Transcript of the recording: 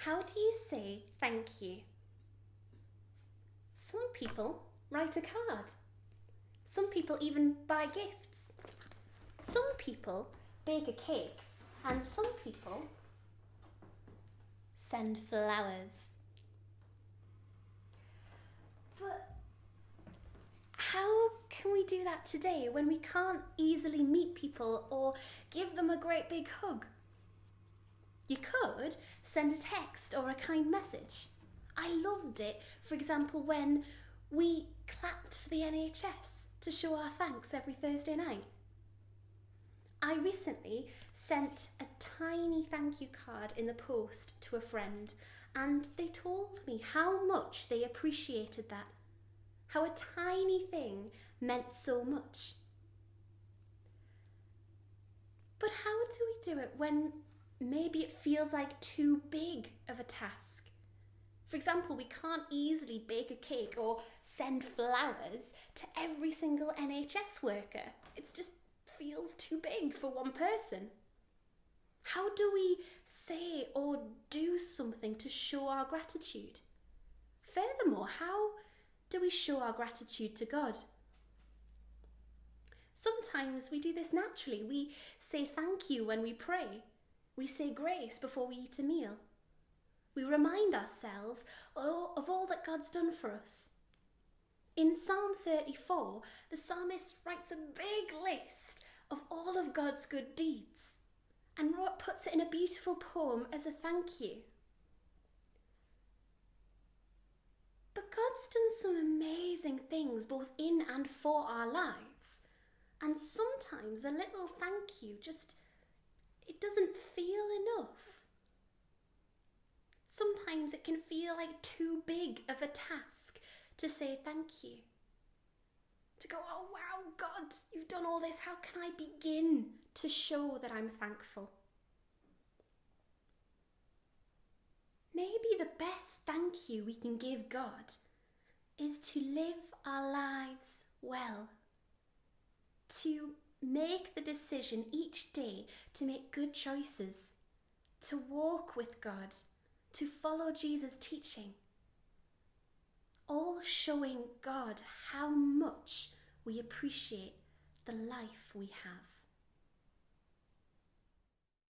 How do you say thank you? Some people write a card. Some people even buy gifts. Some people bake a cake, and some people send flowers. But how can we do that today when we can't easily meet people or give them a great big hug? You could send a text or a kind message. I loved it, for example, when we clapped for the NHS to show our thanks every Thursday night. I recently sent a tiny thank you card in the post to a friend, and they told me how much they appreciated that, how a tiny thing meant so much. But how do we do it when maybe it feels like too big of a task? For example, we can't easily bake a cake or send flowers to every single NHS worker. It just feels too big for one person. How do we say or do something to show our gratitude? Furthermore, how do we show our gratitude to God? Sometimes we do this naturally. We say thank you when we pray. We say grace before we eat a meal. We remind ourselves of all that God's done for us. In Psalm 34, the psalmist writes a big list of all of God's good deeds and puts it in a beautiful poem as a thank you. But God's done some amazing things both in and for our lives. And sometimes a little thank you it doesn't feel enough. Sometimes it can feel like too big of a task to say thank you. To go, oh wow, God, you've done all this. How can I begin to show that I'm thankful? Maybe the best thank you we can give God is to live our lives well. To make the decision each day to make good choices. To walk with God. To follow Jesus' teaching, all showing God how much we appreciate the life we have.